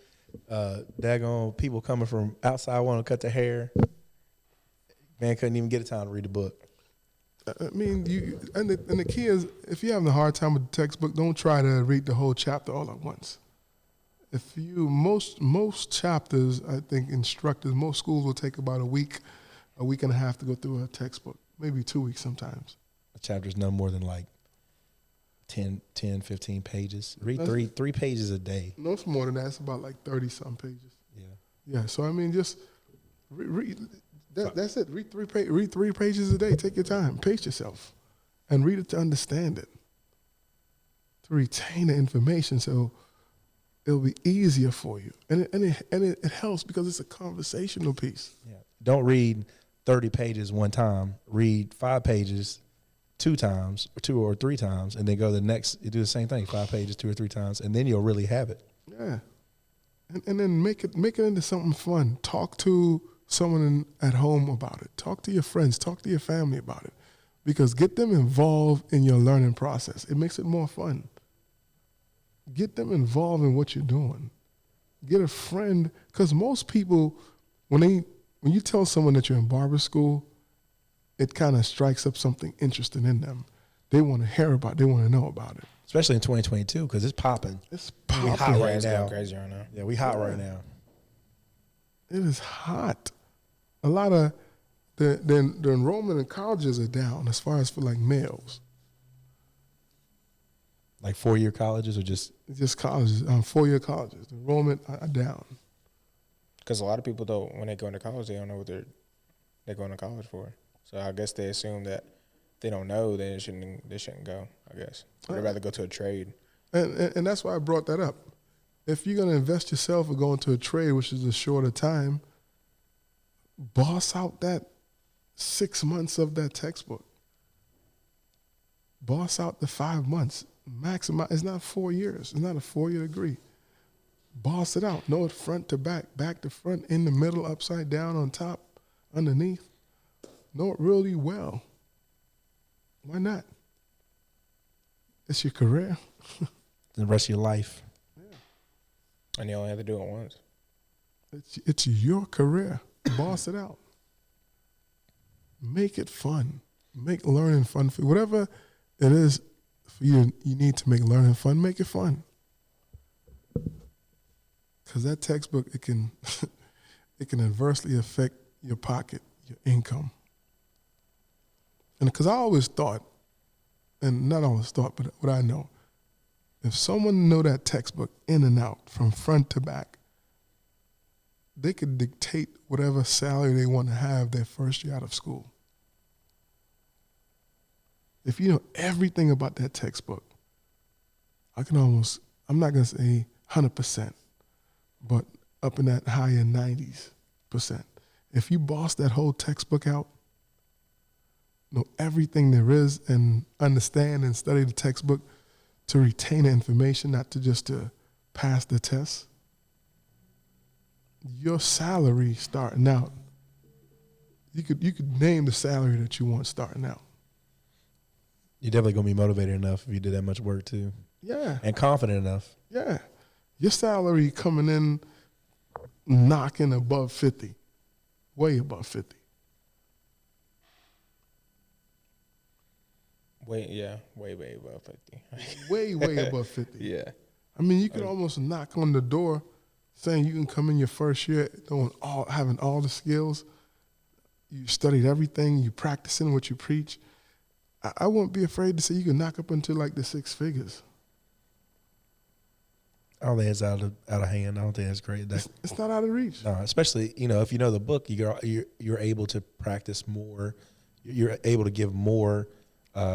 Daggone people coming from outside wanted to cut their hair. Man couldn't even get a time to read the book. I mean, the key is, if you're having a hard time with the textbook, don't try to read the whole chapter all at once. If most chapters, I think most schools will take about a week and a half to go through a textbook, maybe 2 weeks sometimes. A chapter's no more than like 10, 15 pages. Read three pages a day. No, it's more than that. It's about like 30-something pages. Yeah. Yeah, so I mean, just read. That's it. Read 3 pages a day. Take your time. Pace yourself. And read it to understand it. To retain the information so it'll be easier for you. And it helps because it's a conversational piece. Yeah. Don't read 30 pages one time. Read 5 pages 2 times, or 2 or 3 times, and then go to the next. You do the same thing, 5 pages 2 or 3 times, and then you'll really have it. Yeah, and then make it into something fun. Talk to someone at home about it. Talk to your friends. Talk to your family about it, because get them involved in your learning process. It makes it more fun. Get them involved in what you're doing. Get a friend, because most people, when you tell someone that you're in barber school, it kind of strikes up something interesting in them. They want to hear about it. They want to know about it. Especially in 2022, because it's popping. It's popping. We hot right It's now. going crazy right now. Yeah, we hot right now. It is hot. A lot of the enrollment in colleges are down as far as for like males. Like 4-year colleges or just colleges, 4-year colleges. The enrollment are down. Because a lot of people, though, when they go into college, they don't know what they're going to college for. So I guess they assume that if they don't know, then they shouldn't go, I guess. They'd rather go to a trade. And that's why I brought that up. If you're going to invest yourself or go into a trade, which is a shorter time, boss out that 6 months of that textbook. Boss out the 5 months. Maximize. It's not 4 years. It's not a 4-year degree. Boss it out. Know it front to back, back to front, in the middle, upside down, on top, underneath. know it really well. Why not? It's your career. The rest of your life. And you only have to do it once. It's your career. Boss it out. Make it fun. Make learning fun for you. Whatever it is for you, you need to make learning fun. Make it fun. Because that textbook, it can adversely affect your pocket, your income. And because I always thought, and not always thought, but what I know, if someone know that textbook in and out, from front to back, they could dictate whatever salary they want to have their first year out of school. If you know everything about that textbook, I'm not going to say 100%, but up in that higher 90s%. If you boss that whole textbook out, know everything there is and understand and study the textbook to retain the information, not to just to pass the test, your salary starting out, you could name the salary that you want starting out. You're definitely going to be motivated enough if you did that much work too. Yeah. And confident enough. Yeah. Your salary coming in knocking above 50, way above 50. Way above 50. way above 50. Yeah. I mean, you could almost knock on the door saying you can come in your first year having all the skills. You studied everything. You practicing what you preach. I wouldn't be afraid to say you can knock up into like the 6 figures. I don't think it's out of hand. I don't think that's great. It's not out of reach. No, especially if you know the book, you're able to practice more. You're able to give more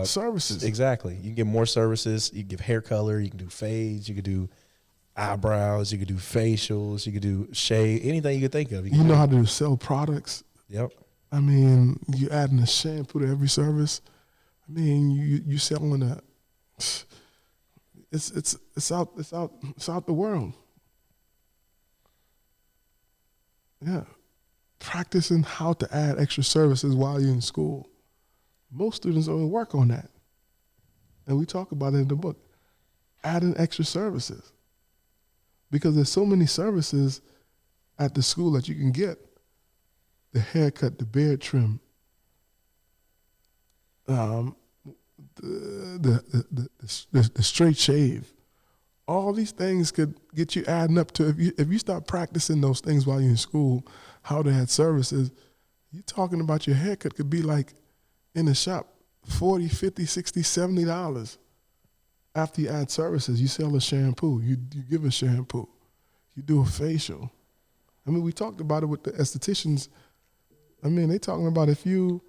services. Exactly. You can give more services. You can give hair color. You can do fades. You can do eyebrows. You can do facials. You can do shave. Anything you can think of. You know how to sell products. Yep. I mean, you adding a shampoo to every service. I mean, you selling a. It's out the world. Yeah, practicing how to add extra services while you're in school. Most students only work on that, and we talk about it in the book. Adding extra services, because there's so many services at the school that you can get: the haircut, the beard trim, the straight shave. All these things could get you adding up to, if you start practicing those things while you're in school, how to add services, you're talking about your haircut could be like in the shop $40, $50, $60, $70. After you add services, you sell a shampoo, you give a shampoo, you do a facial. I mean, we talked about it with the estheticians. I mean, they talking about if you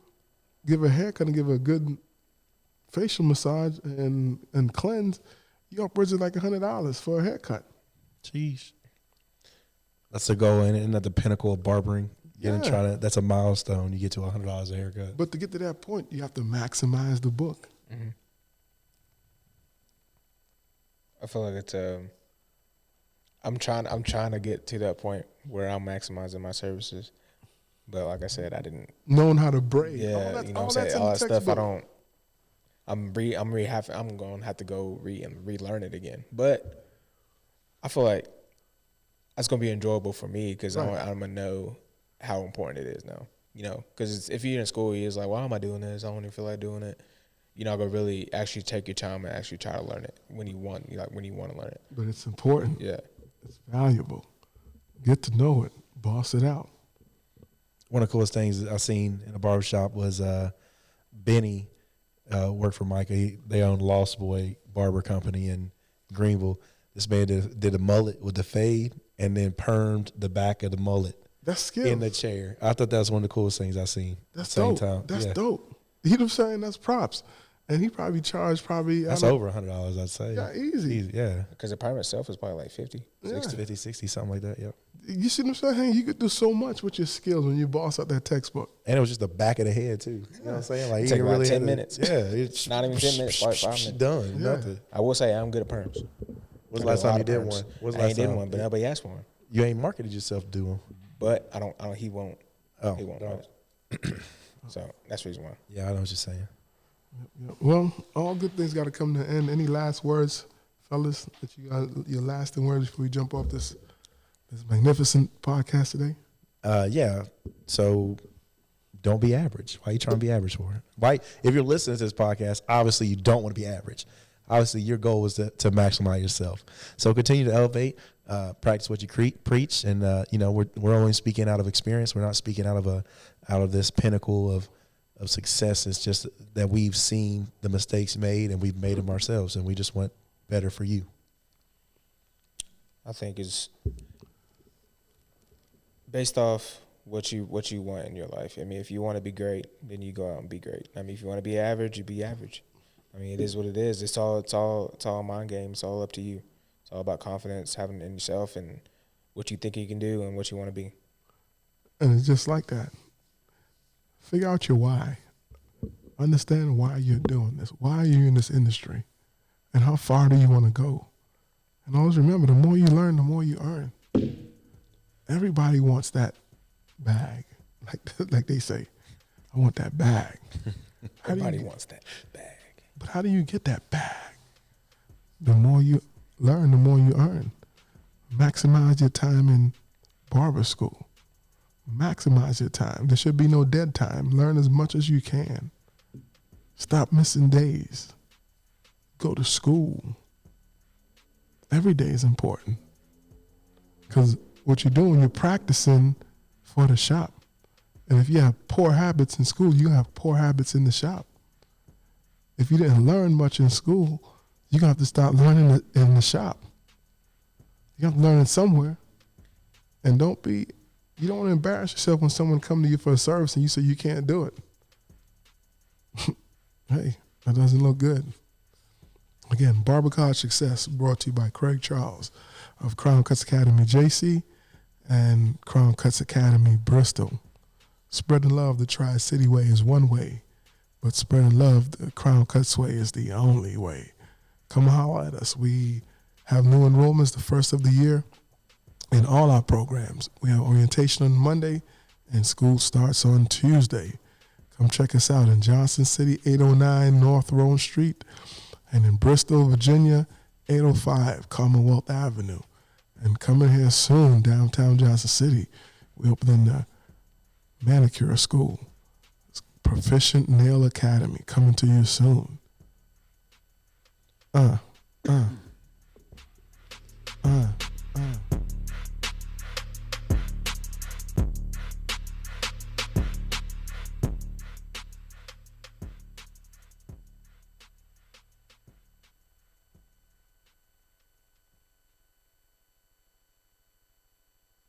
give a haircut and give a good facial massage and cleanse, you upwards of like $100 for a haircut. Jeez. That's the goal, and at the pinnacle of barbering. That's a milestone. You get to $100 a haircut. But to get to that point, you have to maximize the book. Mm-hmm. I feel like it's I'm trying to get to that point where I'm maximizing my services, but like I said, I didn't. Knowing how to braid. Yeah, all you know what I'm saying. All that stuff I don't. I'm going to have to go relearn it again. But I feel like that's going to be enjoyable for me because I'm going to know how important it is now. You know, because if you're in school, you're like, why am I doing this? I don't even feel like doing it. You're not going to really actually take your time and actually try to learn it when you want to learn it. But it's important. Yeah. It's valuable. Get to know it. Boss it out. One of the coolest things I seen in a barbershop was Benny worked for Micah. They own Lost Boy Barber Company in Greenville. This man did a mullet with the fade and then permed the back of the mullet. That's skill. In the chair. I thought that was one of the coolest things I seen. That's at the dope. same time. That's dope. You know what I'm saying? That's props. And he probably charged That's over $100, I'd say. Yeah, easy. Yeah. Because the perm itself is probably like 50, Yeah. 60. 50, 60, something like that, yep. You see what I'm saying? Hey, you could do so much with your skills when you boss out that textbook. And it was just the back of the head, too. You know what I'm saying? Like, It take you about really 10 had to- minutes. Yeah. It's Not even 10 minutes, like 5 minutes. Done. Yeah. Nothing. I will say I'm good at perms. When's the last time you did one? I ain't did one, but nobody asked for one. You ain't marketed yourself to do one. But I don't. He won't. Oh, He won't. no. So that's the reason why. Yeah, I know what you're saying. Yep. Well, all good things got to come to an end. Any last words, fellas? That you got your lasting words before we jump off this magnificent podcast today? Yeah. So don't be average. Why are you trying to be average for? Why? If you're listening to this podcast, obviously you don't want to be average. Obviously, your goal is to maximize yourself. So continue to elevate, practice what you preach, and we're only speaking out of experience. We're not speaking out of this pinnacle of success. It's just that we've seen the mistakes made and we've made them ourselves, and we just want better for you. I think it's based off what you want in your life. I mean, if you want to be great, then you go out and be great. I mean, if you want to be average, you be average. I mean, it is what it is. It's all a mind game. It's all up to you. It's all about confidence, having it in yourself, and what you think you can do and what you want to be. And it's just like that. Figure out your why. Understand why you're doing this. Why are you in this industry? And how far do you want to go? And always remember, the more you learn, the more you earn. Everybody wants that bag. Like they say, I want that bag. Everybody wants that bag. But how do you get that bag? The more you learn, the more you earn. Maximize your time in barber school. Maximize your time. There should be no dead time. Learn as much as you can. Stop missing days. Go to school. Every day is important. Because what you're doing, you're practicing for the shop. And if you have poor habits in school, you have poor habits in the shop. If you didn't learn much in school, you're going to have to start learning in the shop. You have to learn it somewhere. And you don't want to embarrass yourself when someone comes to you for a service and you say you can't do it. Hey, that doesn't look good. Again, Barber College Success brought to you by Craig Charles of Crown Cutz Academy, JC, and Crown Cutz Academy, Bristol. Spreading love the Tri-City way is one way, but spreading love the Crown Cutz way is the only way. Come holler at us. We have new enrollments the first of the year in all our programs. We have orientation on Monday, and school starts on Tuesday. Come check us out in Johnson City, 809 North Roan Street, and in Bristol, Virginia, 805 Commonwealth Avenue. And coming here soon, downtown Johnson City, we're opening the manicure school. It's Proficient Nail Academy, coming to you soon. uh.